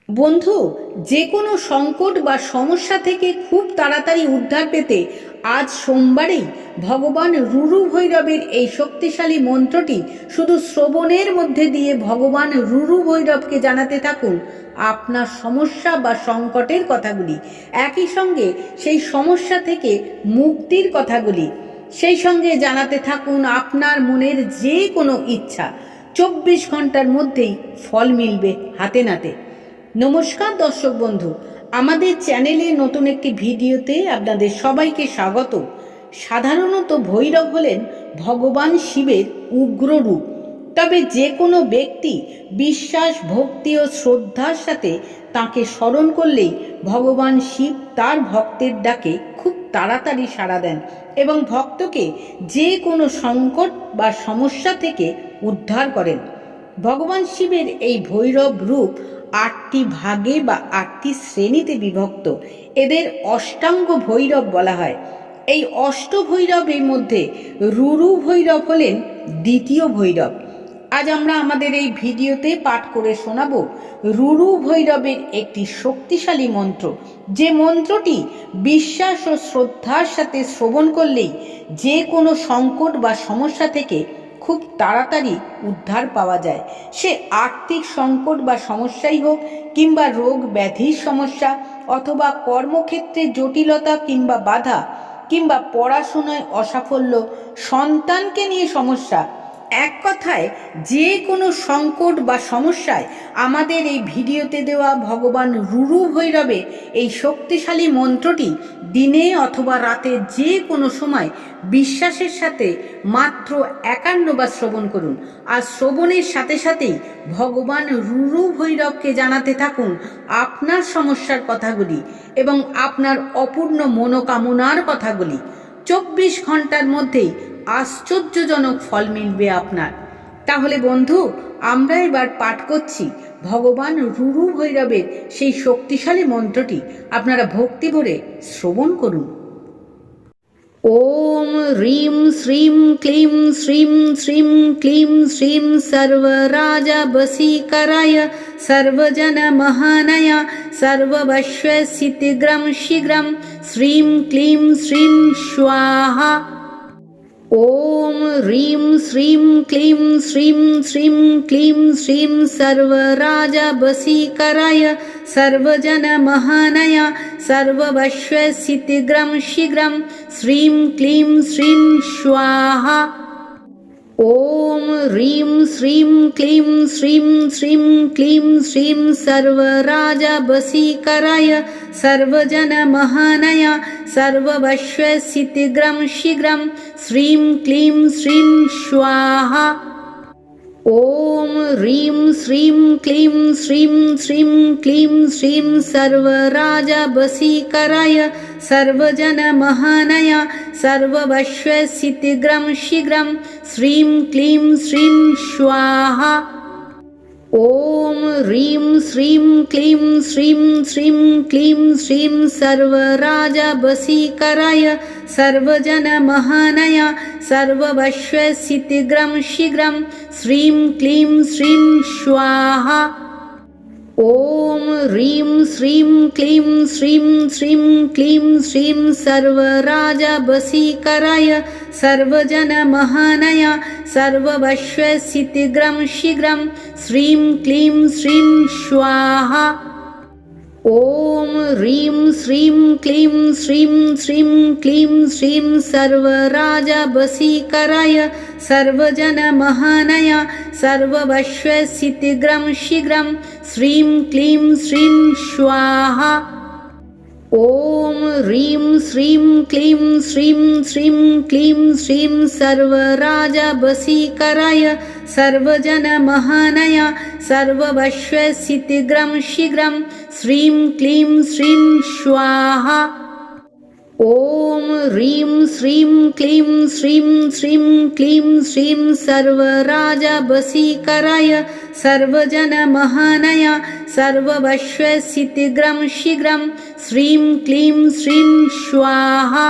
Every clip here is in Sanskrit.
বন্ধু, যে কোনো সংকট বা সমস্যা থেকে খুব তাড়াতাড়ি উদ্ধার পেতে আজ সোমবারেই ভগবান রুরু ভৈরবের এই শক্তিশালী মন্ত্রটি শুধু শ্রবণের মধ্যে দিয়ে ভগবান রুরু ভৈরবকে জানাতে থাকুন আপনার সমস্যা বা সংকটের কথাগুলি। একই সঙ্গে সেই সমস্যা থেকে মুক্তির কথাগুলি, সেই সঙ্গে জানাতে থাকুন আপনার মনের যে কোনো ইচ্ছা। 24 ঘন্টার মধ্যেই ফল মিলবে হাতে নাতে। নমস্কার দর্শক বন্ধু, আমাদের চ্যানেলে নতুন একটি ভিডিওতে আপনাদের সবাইকে স্বাগত। সাধারণত ভৈরব হলেন ভগবান শিবের উগ্র রূপ, তবে যে কোনো ব্যক্তি বিশ্বাস, ভক্তি ও শ্রদ্ধার সাথে তাকে স্মরণ করলেই ভগবান শিব তার ভক্তের ডাকে খুব তাড়াতাড়ি সাড়া দেন এবং ভক্তকে যে কোনো সংকট বা সমস্যা থেকে উদ্ধার করেন। ভগবান শিবের এই ভৈরব রূপ 8টি ভাগে বা 8টি শ্রেণীতে বিভক্ত। এদের অষ্টাঙ্গ ভৈরব বলা হয়। এই অষ্টভৈরবের মধ্যে রুরু ভৈরব হলেন দ্বিতীয় ভৈরব। আজ আমরা আমাদের এই ভিডিওতে পাঠ করে শোনাব রুরু ভৈরবের একটি শক্তিশালী মন্ত্র, যে মন্ত্রটি বিশ্বাস ও শ্রদ্ধার সাথে শ্রবণ করলেই যে কোনো সংকট বা সমস্যা থেকে খুব তাড়াতাড়ি উদ্ধার পাওয়া যায়। সে আর্থিক সংকট বা সমস্যাই হোক, কিংবা রোগ ব্যাধির সমস্যা, অথবা কর্মক্ষেত্রে জটিলতা কিংবা বাধা, কিংবা পড়াশোনায় অসাফল্য, সন্তানকে নিয়ে সমস্যা, এক কথায় যে কোনো সংকট বা সমস্যায় আমাদের এই ভিডিওতে দেওয়া ভগবান রুরু ভৈরবের এই শক্তিশালী মন্ত্রটি দিনে অথবা রাতে যে কোনো সময় বিশ্বাসের সাথে মাত্র 51 বার শ্রবণ করুন। আর শ্রবণের সাথে সাথেই ভগবান রুরু ভৈরবকে জানাতে থাকুন আপনার সমস্যার কথাগুলি এবং আপনার অপূর্ণ মনোকামনার কথাগুলি। 24 ঘন্টার মধ্যেই আশ্চর্যজনক ফল মিলবে আপনার। তাহলে বন্ধু, আমরা এবার পাঠ করছি ভগবান রুরু ভৈরবের সেই শক্তিশালী মন্ত্রটি। আপনারা ভক্তি ভরে শ্রবণ করুন। ওম হ্রিম শ্রীম ক্লিম শ্রীম শ্রীম ক্লিম শ্রীম সর্বরাজ বশীকরায় সর্বজন মহানয় সর্ববশ্ব শীঘ্রম শীঘ্রম শ্রীম ক্লিম শ্রীম স্বাহা। ওম হ্রিম শ্রীম ক্লিম শ্রীম শ্রীম ক্লিম শ্রীম সর্বরাজ বশীকরায় সর্বজন মহানয় সর্ববশ্ব শীঘ্রম শীঘ্রম শ্রীম ক্লিম শ্রীম স্বাহা। ওম হ্রিম শ্রীম ক্লিম শ্রীম শ্রীম ক্লিম শ্রীম সর্বরাজ বশীকরায় সর্বজন মহানয় সর্ববশ্ব শীঘ্রম শীঘ্রম শ্রীম ক্লিম শ্রীম স্বাহা। ওম হ্রিম শ্রীম ক্লিম শ্রীম শ্রীম ক্লিম শ্রীম সর্বরাজ বশীকরায় সর্বজন মহানয় সর্ববশ্ব শীঘ্রম শীঘ্রম শ্রীম ক্লিম শ্রীম স্বাহা। ওম হ্রিম শ্রীম ক্লিম শ্রীম শ্রীম ক্লিম শ্রীম সর্বরাজ বশীকরায় সর্বজন মহানয় সর্ববশ্ব শীঘ্রম শীঘ্রম শ্রীম ক্লিম শ্রীম স্বাহা। ওম হ্রিম শ্রীম ক্লিম শ্রীম শ্রীম ক্লিম শ্রীম সর্বরাজ বশীকরায় সর্বজন মহানয় সর্ববশ্ব শীঘ্রম শীঘ্রম শ্রীম ক্লিম শ্রীম স্বাহা। ওম হ্রিম শ্রীম ক্লিম শ্রীম শ্রীম ক্লিম শ্রীম সর্বরাজ বশীকরায় সর্বজন মহানয় সর্ববশ্ব শীঘ্রম শীঘ্রম শ্রীম ক্লিম শ্রীম স্বাহা। ওম হ্রিম শ্রীম ক্লিম শ্রীম শ্রীম ক্লিম শ্রীম সর্বরাজ বশীকরায় সর্বজন মহানয় সর্ববশ্ব শীঘ্রম শীঘ্রম শ্রীম ক্লিম শ্রীম স্বাহা। ওম হ্রিম শ্রীম ক্লিম শ্রীম শ্রীম ক্লিম শ্রীম সর্বরাজ বশীকরায় সর্বজন মহানয় সর্ববশ্ব শীঘ্রম শীঘ্রম শ্রীম ক্লিম শ্রীম স্বাহা।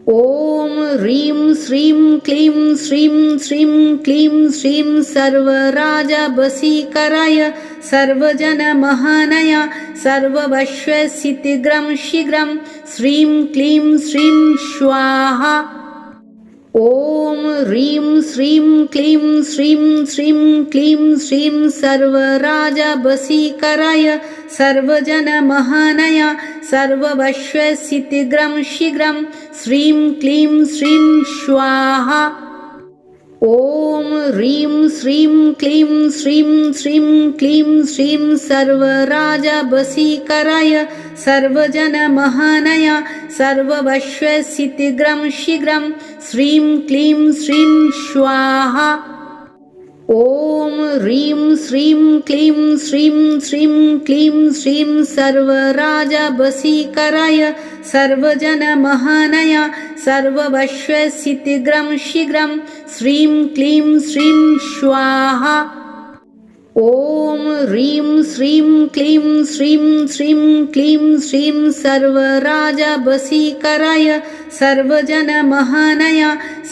ॐ ह्रीं श्रीं क्लीं श्रीं श्रीं क्लीं श्रीं सर्वराजवशीकराय सर्वजनमहानय सर्ववश्यसिद्धिग्रं शीघ्रं श्रीं क्लीं श्रीं स्वाहा। ॐ ह्रीं श्रीं क्लीं श्रीं श्रीं क्लीं श्रीं सर्वराजवशीकराय सर्वजनमहानय सर्ववश्यसिद्धिग्रं शीघ्रं श्रीं क्लीं श्रीं स्वाहा। ॐ ह्रीं श्रीं क्लीं श्रीं श्रीं क्लीं श्रीं सर्वराजवशीकराय सर्वजनमहानय सर्ववश्यसिद्धिग्रं शीघ्रं श्रीं क्लीं श्रीं स्वाहा। ॐ ह्रीं श्रीं क्लीं श्रीं श्रीं क्लीं श्रीं सर्वराजवशीकराय सर्वजनमहानय सर्ववश्यसिद्धिग्रं शीघ्रं श्रीं क्लीं श्रीं स्वाहा। ॐ ह्रीं श्रीं क्लीं श्रीं श्रीं क्लीं श्रीं सर्वराजवशीकराय सर्वजनमहानय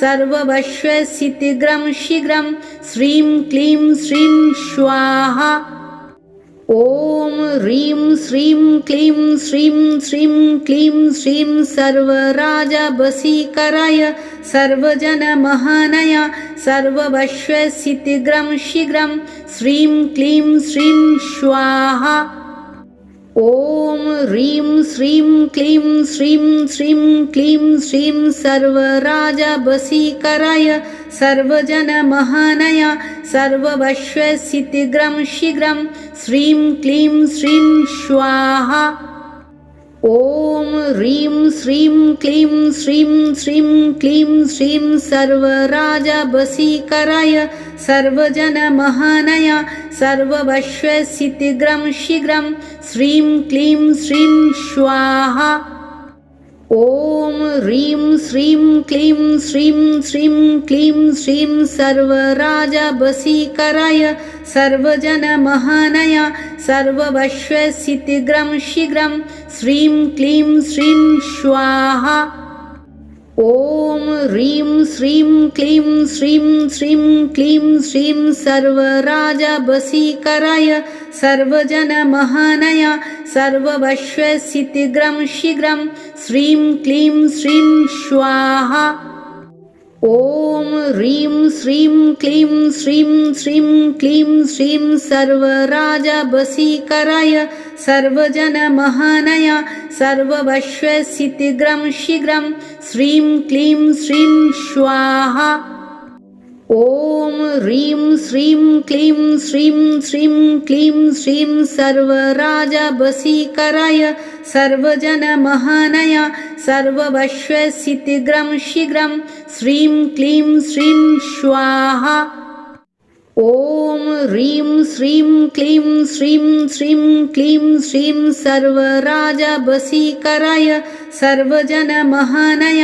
सर्ववश्यसिद्धिग्रं शीघ्रं श्रीं क्लीं श्रीं स्वाहा। ॐ ह्रीं श्रीं क्लीं श्रीं श्रीं क्लीं श्रीं सर्वराजवशीकराय सर्वजनमहानय सर्ववश्यसिद्धिग्रं शीघ्रं श्रीं क्लीं श्रीं स्वाहा। ॐ ह्रीं श्रीं क्लीं श्रीं श्रीं क्लीं श्रीं सर्वराजवशीकराय सर्वजनमहानय सर्ववश्यसिद्धिग्रं शीघ्रं श्रीं क्लीं श्रीं स्वाहा। ॐ ह्रीं श्रीं क्लीं श्रीं श्रीं क्लीं श्रीं सर्वराजवशीकराय सर्वजनमहानय सर्ववश्यसिद्धिग्रं शीघ्रं श्रीं क्लीं श्रीं स्वाहा। ॐ ह्रीं श्रीं क्लीं श्रीं श्रीं क्लीं श्रीं सर्वराजवशीकराय सर्वजनमहानय सर्ववश्यसिद्धिग्रं शीघ्रं श्रीं क्लीं श्रीं स्वाहा। ॐ ह्रीं श्रीं क्लीं श्रीं श्रीं क्लीं श्रीं सर्वराजवशीकराय सर्वजनमहानय सर्ववश्यसिद्धिग्रं शीघ्रं श्रीं क्लीं श्रीं स्वाहा। ॐ ह्रीं श्रीं क्लीं श्रीं श्रीं क्लीं श्रीं सर्वराजवशीकराय सर्वजनमहानय सर्ववश्यसिद्धिग्रं शीघ्रं श्रीं क्लीं श्रीं स्वाहा। ॐ ह्रीं श्रीं क्लीं श्रीं श्रीं क्लीं श्रीं सर्वराजवशीकराय सर्वजनमहानय सर्ववश्यसिद्धिग्रं शीघ्रं श्रीं क्लीं श्रीं स्वाहा। ॐ ह्रीं श्रीं क्लीं श्रीं श्रीं क्लीं श्रीं सर्वराजवशीकराय सर्वजनमहानय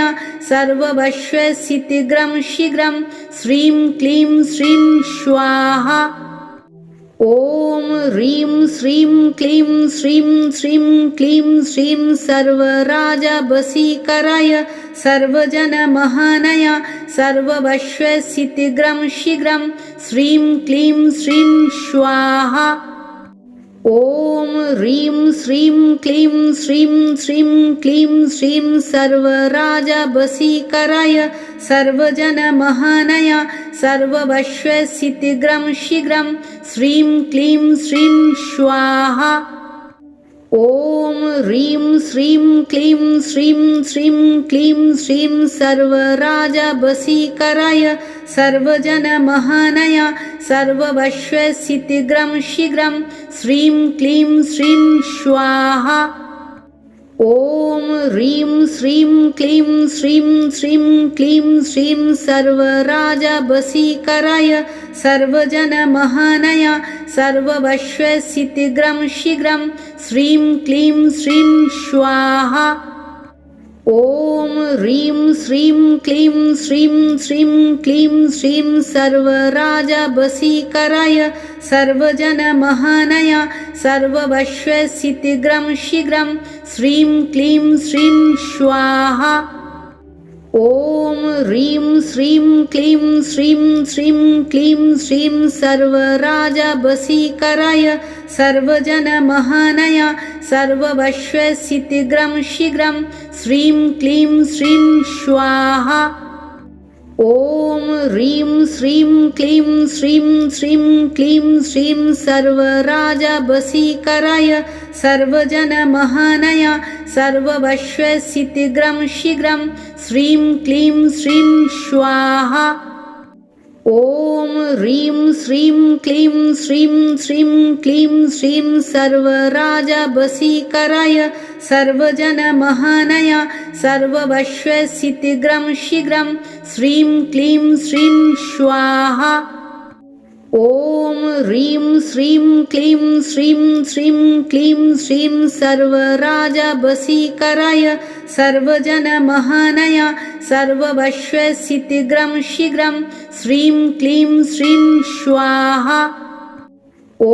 सर्ववश्यसिद्धिग्रं शीघ्रं श्रीं क्लीं श्रीं स्वाहा। ॐ ह्रीं श्रीं क्लीं श्रीं श्रीं क्लीं श्रीं सर्वराजवशीकराय सर्वजनमहानय सर्ववश्यसिद्धिग्रं शीघ्रं श्रीं क्लीं श्रीं स्वाहा। ॐ ह्रीं श्रीं क्लीं श्रीं श्रीं क्लीं श्रीं सर्वराजवशीकराय सर्वजनमहानय सर्ववश्यसिद्धिग्रं शीघ्रं श्रीं क्लीं श्रीं स्वाहा। ॐ ह्रीं श्रीं क्लीं श्रीं श्रीं क्लीं श्रीं सर्वराजवशीकराय सर्वजनमहानय सर्ववश्यसिद्धिग्रं शीघ्रं श्रीं क्लीं श्रीं स्वाहा। ॐ ह्रीं श्रीं क्लीं श्रीं श्रीं क्लीं श्रीं सर्वराजवशीकराय सर्वजनमहानय सर्ववश्यसिद्धिग्रं शीघ्रं श्रीं क्लीं श्रीं स्वाहा। ॐ ह्रीं श्रीं क्लीं श्रीं श्रीं क्लीं श्रीं सर्वराजवशीकराय सर्वजनमहानय सर्ववश्यसिद्धिग्रं शीघ्रं श्रीं क्लीं श्रीं स्वाहा। ॐ ह्रीं श्रीं क्लीं श्रीं श्रीं क्लीं श्रीं सर्वराजवशीकराय सर्वजनमहानय सर्ववश्यसिद्धिग्रं शीघ्रं श्रीं क्लीं श्रीं स्वाहा। ॐ ह्रीं श्रीं क्लीं श्रीं श्रीं क्लीं श्रीं सर्वराजवशीकराय सर्वजनमहानय सर्ववश्यसिद्धिग्रं शीघ्रं श्रीं क्लीं श्रीं स्वाहा। ॐ ह्रीं श्रीं क्लीं श्रीं श्रीं क्लीं श्रीं सर्वराजवशीकराय सर्वजनमहानय सर्ववश्यसिद्धिग्रं शीघ्रं श्रीं क्लीं श्रीं स्वाहा। ॐ ह्रीं श्रीं क्लीं श्रीं श्रीं क्लीं श्रीं सर्वराजवशीकराय सर्वजनमहानय सर्ववश्यसिद्धिग्रं शीघ्रं श्रीं क्लीं श्रीं स्वाहा। ॐ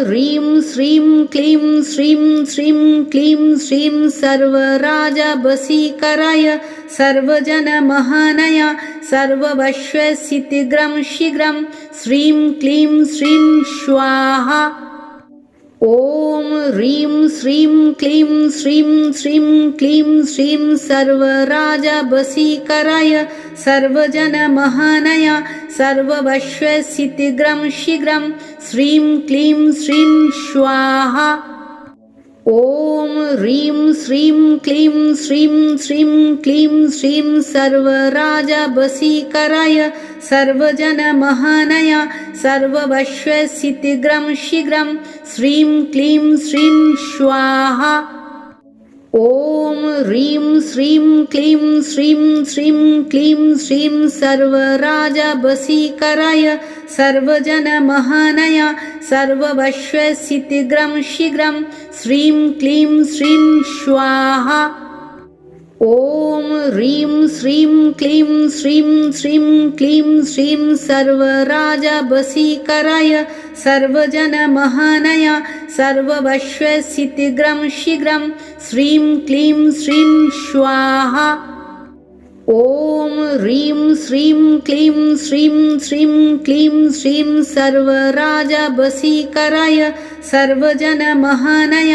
ह्रीं श्रीं क्लीं श्रीं श्रीं क्लीं श्रीं सर्वराजवशीकराय सर्वजनमहानय सर्ववश्यसिद्धिग्रं शीघ्रं श्रीं क्लीं श्रीं स्वाहा। ॐ ह्रीं श्रीं क्लीं श्रीं श्रीं क्लीं श्रीं सर्वराजवशीकराय सर्वजनमहानय सर्ववश्यसिद्धिग्रं शीघ्रं श्रीं क्लीं श्रीं स्वाहा। ॐ ह्रीं श्रीं क्लीं श्रीं श्रीं क्लीं श्रीं सर्वराजवशीकराय सर्वजनमहानय सर्ववश्यसिद्धिग्रं शीघ्रं श्रीं क्लीं श्रीं स्वाहा। ॐ ह्रीं श्रीं क्लीं श्रीं श्रीं क्लीं श्रीं सर्वराजवशीकराय सर्वजनमहानय सर्ववश्यसिद्धिग्रं शीघ्रं श्रीं क्लीं श्रीं स्वाहा। ॐ ह्रीं श्रीं क्लीं श्रीं श्रीं क्लीं श्रीं सर्वराजवशीकराय सर्वजनमहानय सर्ववश्यसिद्धिग्रं शीघ्रं श्रीं क्लीं श्रीं स्वाहा। ॐ ह्रीं श्रीं क्लीं श्रीं श्रीं क्लीं श्रीं सर्वराजवशीकराय सर्वजनमहानय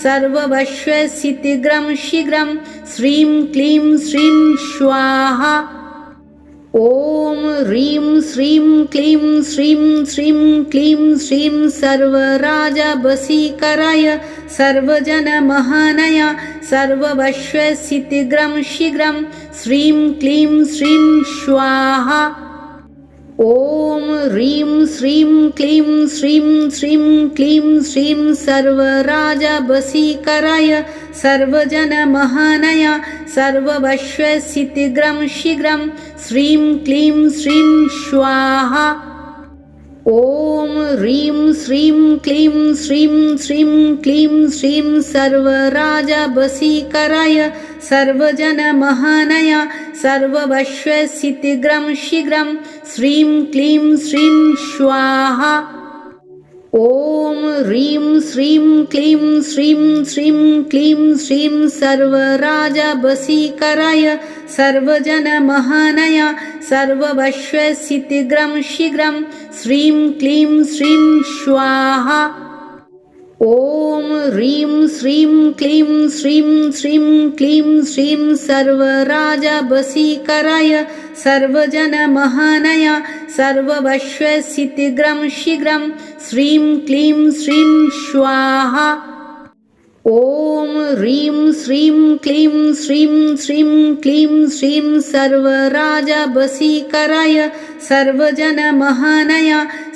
सर्ववश्यसिद्धिग्रं शीघ्रं श्रीं क्लीं श्रीं स्वाहा। ॐ ह्रीं श्रीं क्लीं श्रीं श्रीं क्लीं श्रीं सर्वराजवशीकराय सर्वजनमहानय सर्ववश्यसिद्धिग्रं शीघ्रं श्रीं क्लीं श्रीं स्वाहा। ॐ ह्रीं श्रीं क्लीं श्रीं श्रीं क्लीं श्रीं सर्वराजवशीकराय सर्वजनमहानय सर्ववश्यसिद्धिग्रं शीघ्रं श्रीं क्लीं श्रीं स्वाहा। ॐ ह्रीं श्रीं क्लीं श्रीं श्रीं क्लीं श्रीं सर्वराजवशीकराय सर्वजनमहानय सर्ववश्यसिद्धिग्रं शीघ्रं श्रीं क्लीं श्रीं स्वाहा। ॐ ह्रीं श्रीं क्लीं श्रीं श्रीं क्लीं श्रीं सर्वराजवशीकराय सर्वजनमहानय सर्ववश्यसिद्धिग्रं शीघ्रं श्रीं क्लीं श्रीं स्वाहा। ॐ ह्रीं श्रीं क्लीं श्रीं श्रीं क्लीं श्रीं सर्वराजवशीकराय सर्वजनमहानय सर्ववश्यसिद्धिग्रं शीघ्रं श्रीं क्लीं श्रीं स्वाहा। ॐ ह्रीं श्रीं क्लीं श्रीं श्रीं क्लीं श्रीं सर्वराजवशीकराय सर्वजनमहानय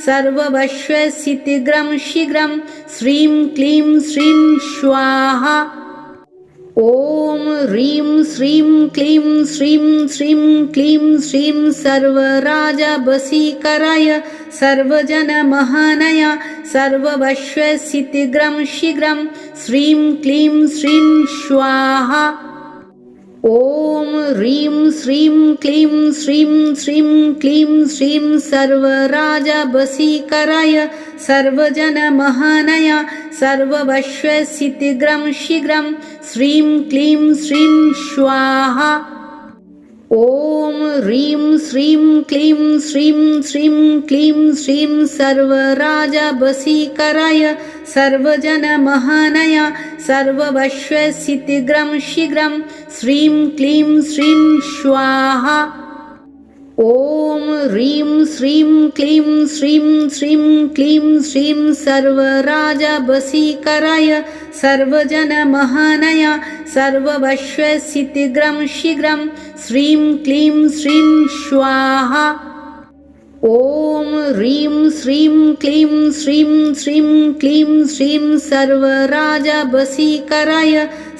सर्ववश्यसिद्धिग्रं शीघ्रं श्रीं क्लीं श्रीं स्वाहा। ॐ ह्रीं श्रीं क्लीं श्रीं श्रीं क्लीं श्रीं सर्वराजवशीकराय सर्वजनमहानय सर्ववश्यसिद्धिग्रं शीघ्रं श्रीं क्लीं श्रीं स्वाहा। ॐ ह्रीं श्रीं क्लीं श्रीं श्रीं क्लीं श्रीं सर्वराजवशीकराय सर्वजनमहानय सर्ववश्यसिद्धिग्रं शीघ्रं श्रीं क्लीं श्रीं स्वाहा। ॐ ह्रीं श्रीं क्लीं श्रीं श्रीं क्लीं श्रीं सर्वराजवशीकराय सर्वजनमहानय सर्ववश्यसिद्धिग्रं शीघ्रं श्रीं क्लीं श्रीं स्वाहा। ॐ ह्रीं श्रीं क्लीं श्रीं श्रीं क्लीं श्रीं सर्वराजवशीकराय सर्वजनमहानय सर्ववश्यसिद्धिग्रं शीघ्रं श्रीं क्लीं श्रीं स्वाहा। ॐ ह्रीं श्रीं क्लीं श्रीं श्रीं क्लीं श्रीं सर्वराजवशीकराय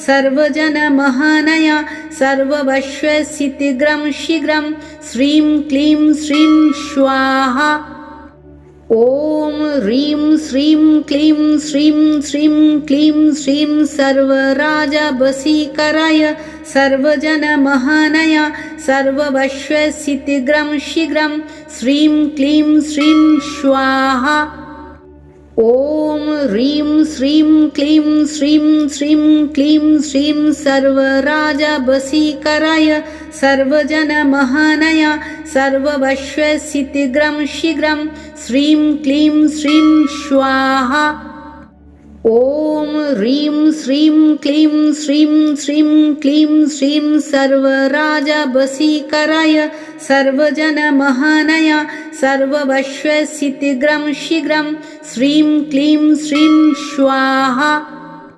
सर्वजनमहानय सर्ववश्यसिद्धिग्रं शीघ्रं श्रीं क्लीं श्रीं स्वाहा। ॐ ह्रीं श्रीं क्लीं श्रीं श्रीं क्लीं श्रीं सर्वराजवशीकराय सर्वजनमहानय सर्ववश्यसिद्धिग्रं शीघ्रं श्रीं क्लीं श्रीं स्वाहा। ॐ ह्रीं श्रीं क्लीं श्रीं श्रीं क्लीं श्रीं सर्वराजवशीकराय सर्वजनमहानय सर्ववश्यसिद्धिग्रं शीघ्रं श्रीं क्लीं श्रीं स्वाहा। ॐ ह्रीं श्रीं क्लीं श्रीं श्रीं क्लीं श्रीं सर्वराजवशीकराय सर्वजनमहानय सर्ववश्यसिद्धिग्रं शीघ्रं श्रीं क्लीं श्रीं स्वाहा।